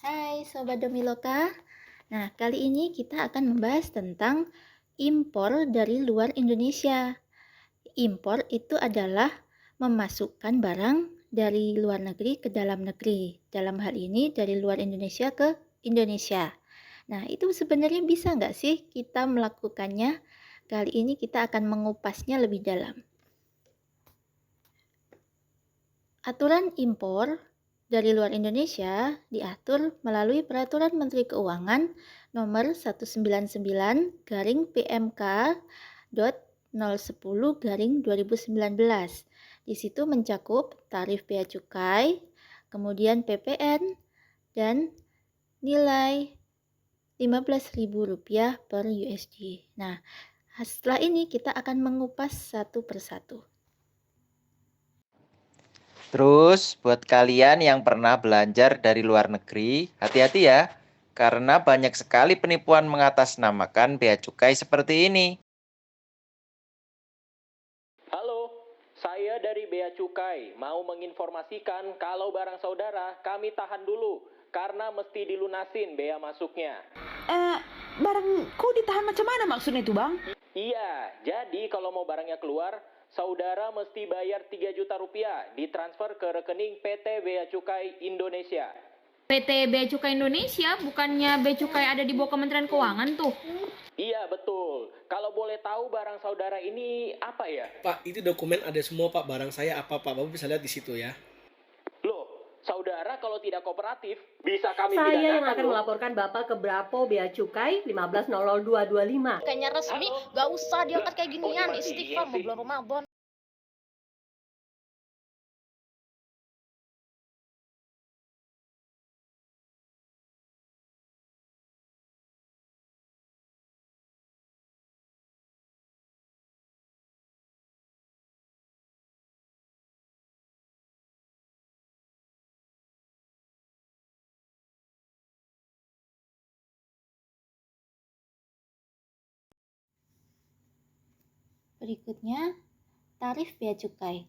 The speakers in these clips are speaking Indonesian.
Hai Sobat Domiloka. Nah, kali ini kita akan membahas tentang impor dari luar Indonesia. Impor itu adalah memasukkan barang dari luar negeri ke dalam negeri. Dalam hal ini dari luar Indonesia ke Indonesia. Nah, itu sebenarnya bisa nggak sih kita melakukannya? Kali ini kita akan mengupasnya lebih dalam. Aturan impor dari luar Indonesia diatur melalui Peraturan Menteri Keuangan Nomor 199/PMK.010/2019. Di situ mencakup tarif bea cukai, kemudian PPN, dan nilai Rp15.000 per USD. Nah, setelah ini kita akan mengupas satu persatu. Terus, buat kalian yang pernah belajar dari luar negeri, hati-hati ya, karena banyak sekali penipuan mengatasnamakan bea cukai seperti ini. Halo, saya dari Bea Cukai mau menginformasikan kalau barang saudara kami tahan dulu karena mesti dilunasin bea masuknya. Barangku ditahan macam mana maksudnya itu, Bang? Iya, jadi kalau mau barangnya keluar, saudara mesti bayar 3 juta rupiah ditransfer ke rekening PT Bea Cukai Indonesia. PT Bea Cukai Indonesia, bukannya Bea Cukai ada di bawah Kementerian Keuangan tuh? Iya, betul. Kalau boleh tahu barang saudara ini apa ya? Pak, itu dokumen ada semua Pak, barang saya apa Pak, Bapak bisa lihat di situ ya. Loh, saudara kalau tidak kooperatif, bisa kami Saya yang pidanakan akan loh. melaporkan Bapak ke Bravo Bea Cukai 150225. Kayaknya resmi, gak usah diangkat kayak ginian. iya Istighfar mau sih. bulan Ramadan. Berikutnya, tarif bea cukai.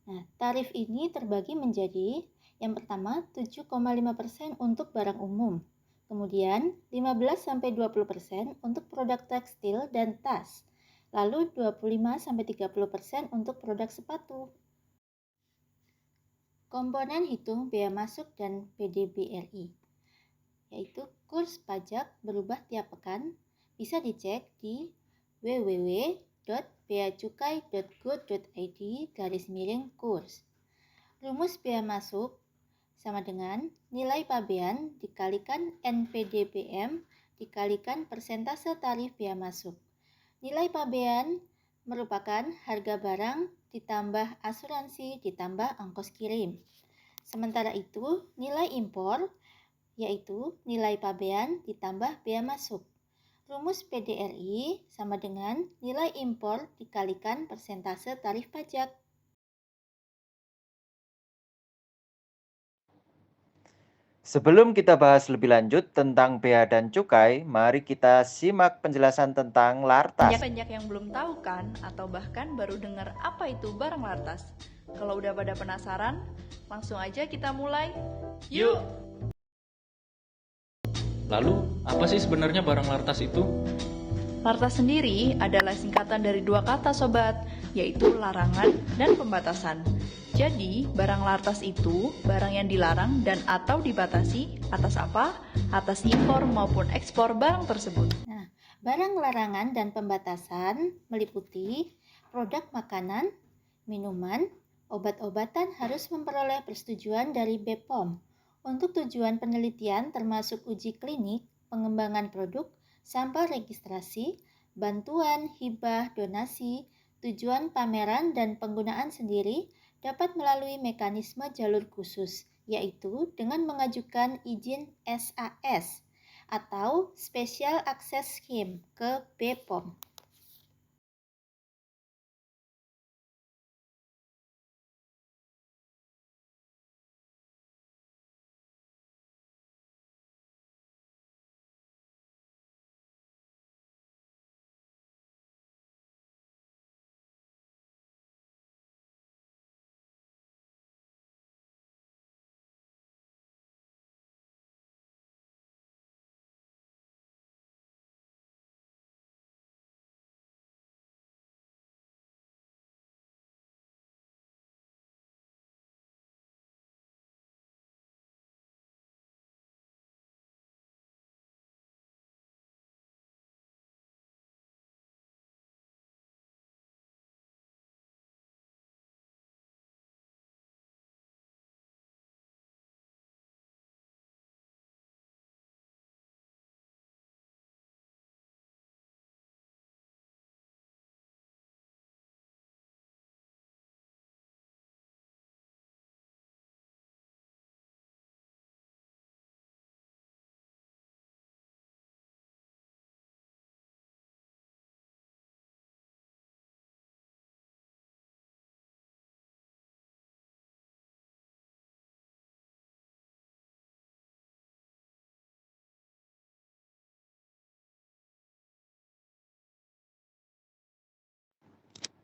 Nah, tarif ini terbagi menjadi yang pertama 7,5% untuk barang umum, kemudian 15-20% untuk produk tekstil dan tas, lalu 25-30% untuk produk sepatu. Komponen hitung bea masuk dan PDBRI, yaitu kurs pajak berubah tiap pekan, bisa dicek di www.beacukai.go.id/kurs. Rumus bea masuk sama dengan nilai pabean dikalikan NPDPM dikalikan persentase tarif bea masuk. Nilai pabean merupakan harga barang ditambah asuransi ditambah ongkos kirim. Sementara itu, nilai impor yaitu nilai pabean ditambah bea masuk. Rumus PDRI sama dengan nilai impor dikalikan persentase tarif pajak. Sebelum kita bahas lebih lanjut tentang bea dan cukai, mari kita simak penjelasan tentang lartas. Banyak yang belum tahu kan, atau bahkan baru dengar apa itu barang lartas. Kalau udah pada penasaran, langsung aja kita mulai. Yuk! Lalu, apa sih sebenarnya barang lartas itu? Lartas sendiri adalah singkatan dari dua kata sobat, yaitu larangan dan pembatasan. Jadi, barang lartas itu barang yang dilarang dan atau dibatasi atas apa? Atas impor maupun ekspor barang tersebut. Nah, barang larangan dan pembatasan meliputi produk makanan, minuman, obat-obatan harus memperoleh persetujuan dari BPOM untuk tujuan penelitian termasuk uji klinik, pengembangan produk, sampel registrasi, bantuan, hibah, donasi, tujuan pameran dan penggunaan sendiri dapat melalui mekanisme jalur khusus, yaitu dengan mengajukan izin SAS atau Special Access Scheme ke BPOM.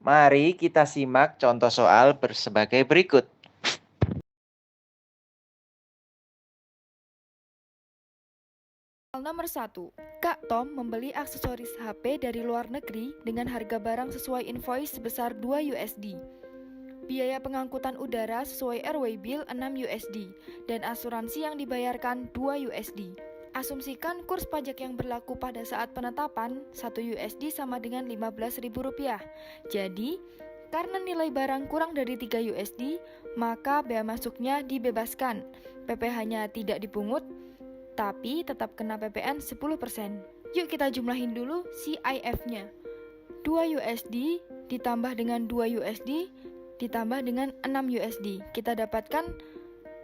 Mari kita simak contoh soal sebagai berikut. Nomor 1. Kak Tom membeli aksesoris HP dari luar negeri dengan harga barang sesuai invoice sebesar 2 USD. Biaya pengangkutan udara sesuai airway bill 6 USD dan asuransi yang dibayarkan 2 USD. Asumsikan kurs pajak yang berlaku pada saat penetapan 1 USD sama dengan Rp15.000. Jadi, karena nilai barang kurang dari 3 USD, maka bea masuknya dibebaskan. PPh-nya tidak dipungut, tapi tetap kena PPN 10%. Yuk kita jumlahin dulu CIF-nya. 2 USD ditambah dengan 2 USD ditambah dengan 6 USD. Kita dapatkan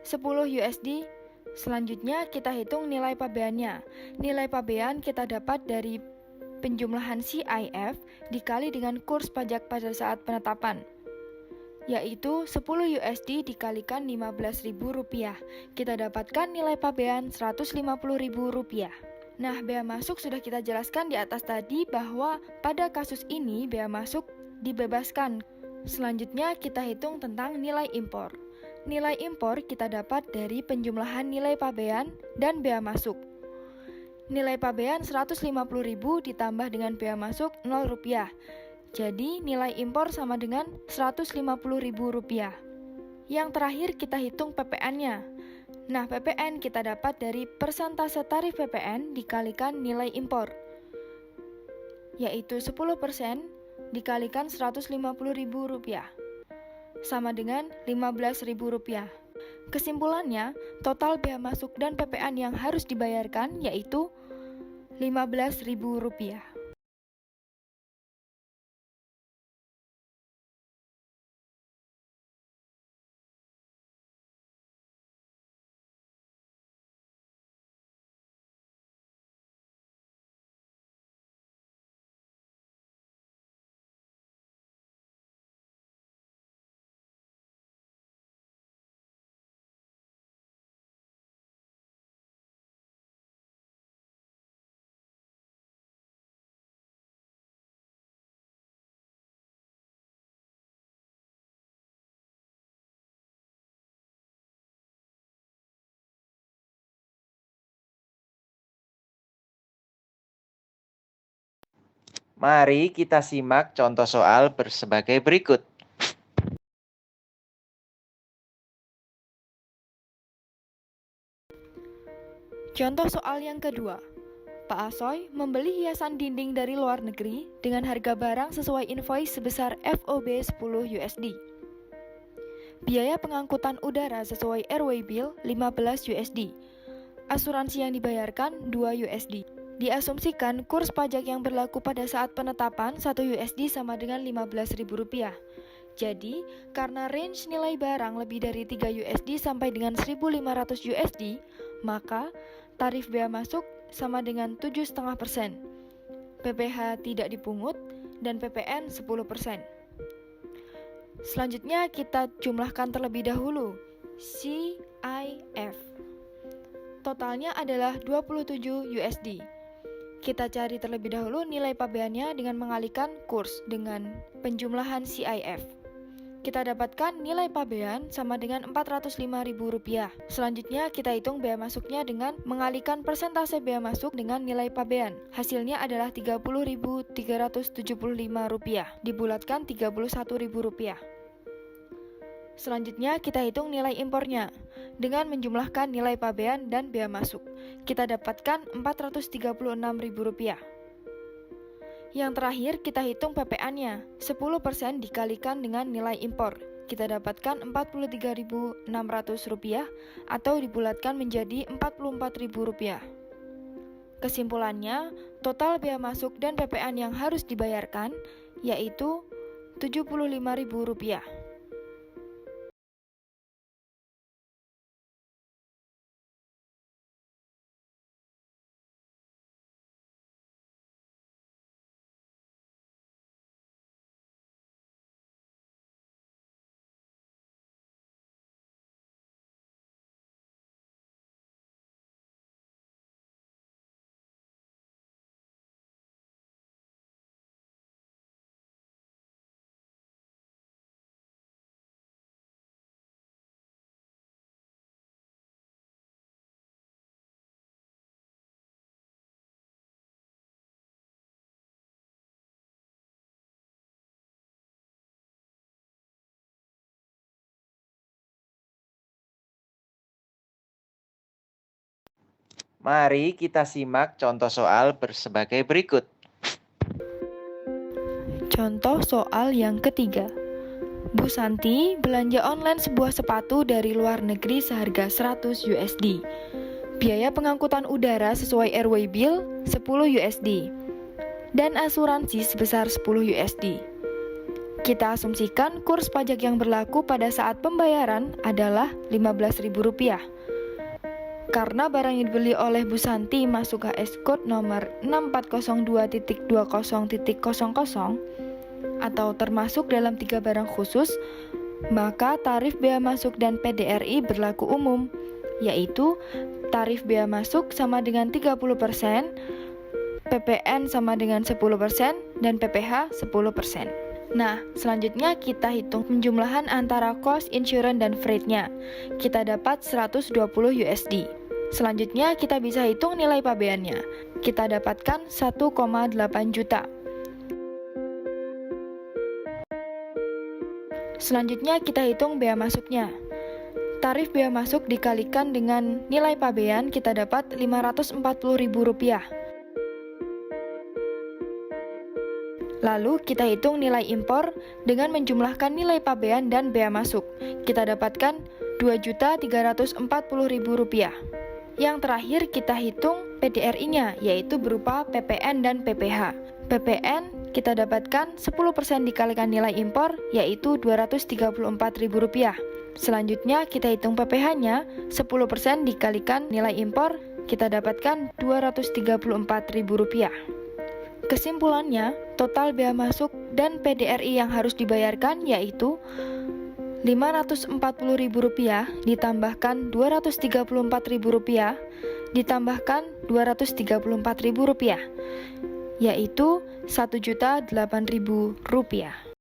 10 USD. Selanjutnya kita hitung nilai pabeannya. Nilai pabean kita dapat dari penjumlahan CIF dikali dengan kurs pajak pada saat penetapan, yaitu 10 USD dikalikan Rp15.000. Kita dapatkan nilai pabean Rp150.000. Nah, bea masuk sudah kita jelaskan di atas tadi bahwa pada kasus ini bea masuk dibebaskan. Selanjutnya kita hitung tentang nilai impor. Nilai impor kita dapat dari penjumlahan nilai pabean dan bea masuk. Nilai pabean Rp150.000 ditambah dengan bea masuk Rp0. Jadi nilai impor sama dengan Rp150.000. Yang terakhir kita hitung PPN-nya. Nah, PPN kita dapat dari persentase tarif PPN dikalikan nilai impor, yaitu 10% dikalikan Rp150.000 sama dengan Rp15.000. Kesimpulannya, total bea masuk dan PPN yang harus dibayarkan yaitu Rp15.000. Mari kita simak contoh soal sebagai berikut. Contoh soal yang kedua. Pak Asoy membeli hiasan dinding dari luar negeri dengan harga barang sesuai invoice sebesar FOB 10 USD. Biaya pengangkutan udara sesuai airway bill 15 USD. Asuransi yang dibayarkan 2 USD. Diasumsikan kurs pajak yang berlaku pada saat penetapan 1 USD sama dengan Rp15.000. Jadi, karena range nilai barang lebih dari 3 USD sampai dengan 1.500 USD, maka tarif bea masuk sama dengan 7,5%. PPh tidak dipungut dan PPN 10%. Selanjutnya kita jumlahkan terlebih dahulu CIF. Totalnya adalah 27 USD. Kita cari terlebih dahulu nilai pabeannya dengan mengalihkan kurs dengan penjumlahan CIF. Kita dapatkan nilai pabean sama dengan Rp405.000. Selanjutnya kita hitung bea masuknya dengan mengalihkan persentase bea masuk dengan nilai pabean. Hasilnya adalah Rp30.375, dibulatkan Rp31.000. Selanjutnya kita hitung nilai impornya dengan menjumlahkan nilai pabean dan bea masuk. Kita dapatkan Rp436.000. Yang terakhir kita hitung PPN-nya. 10% dikalikan dengan nilai impor. Kita dapatkan Rp43.600 atau dibulatkan menjadi Rp44.000. Kesimpulannya, total bea masuk dan PPN yang harus dibayarkan yaitu Rp75.000. Mari kita simak contoh soal sebagai berikut. Contoh soal yang ketiga. Bu Santi belanja online sebuah sepatu dari luar negeri seharga 100 USD. Biaya pengangkutan udara sesuai airway bill 10 USD. Dan asuransi sebesar 10 USD. Kita asumsikan kurs pajak yang berlaku pada saat pembayaran adalah Rp15.000. Karena barang yang dibeli oleh Bu Santi masuk HS code nomor 6402.20.00 atau termasuk dalam 3 barang khusus, maka tarif bea masuk dan PDRI berlaku umum, yaitu tarif bea masuk sama dengan 30%, PPN sama dengan 10%, dan PPH 10%. Nah, selanjutnya kita hitung penjumlahan antara cost, insurance, dan freight-nya. Kita dapat 120 USD. Selanjutnya kita bisa hitung nilai pabeannya. Kita dapatkan 1,8 juta. Selanjutnya kita hitung bea masuknya. Tarif bea masuk dikalikan dengan nilai pabean kita dapat Rp540.000. Lalu kita hitung nilai impor dengan menjumlahkan nilai pabean dan bea masuk. Kita dapatkan Rp2.340.000. Yang terakhir kita hitung PDRI-nya, yaitu berupa PPN dan PPH. PPN kita dapatkan 10% dikalikan nilai impor, yaitu Rp234.000. Selanjutnya kita hitung PPH-nya, 10% dikalikan nilai impor, kita dapatkan Rp234.000. Kesimpulannya, total bea masuk dan PDRI yang harus dibayarkan yaitu Rp540.000 ditambahkan Rp234.000 ditambahkan Rp234.000, yaitu Rp1.008.000.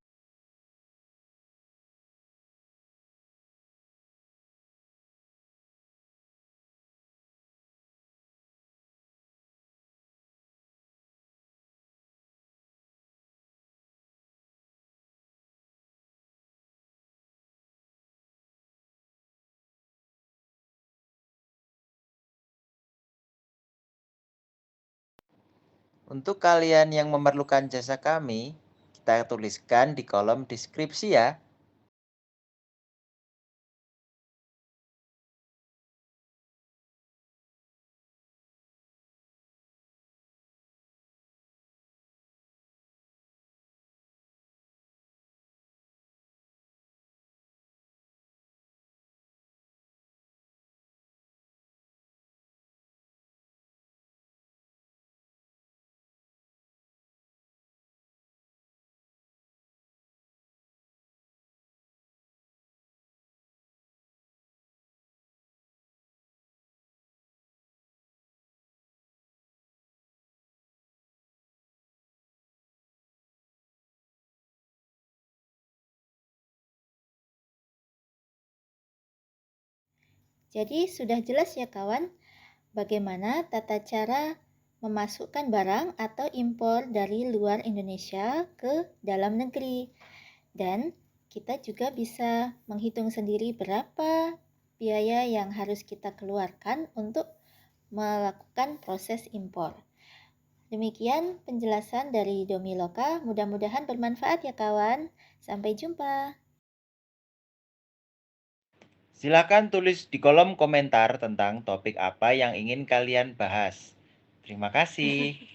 Untuk kalian yang memerlukan jasa kami, kita tuliskan di kolom deskripsi ya. Jadi sudah jelas ya kawan, bagaimana tata cara memasukkan barang atau impor dari luar Indonesia ke dalam negeri. Dan kita juga bisa menghitung sendiri berapa biaya yang harus kita keluarkan untuk melakukan proses impor. Demikian penjelasan dari Domiloka, mudah-mudahan bermanfaat ya kawan. Sampai jumpa. Silakan tulis di kolom komentar tentang topik apa yang ingin kalian bahas. Terima kasih.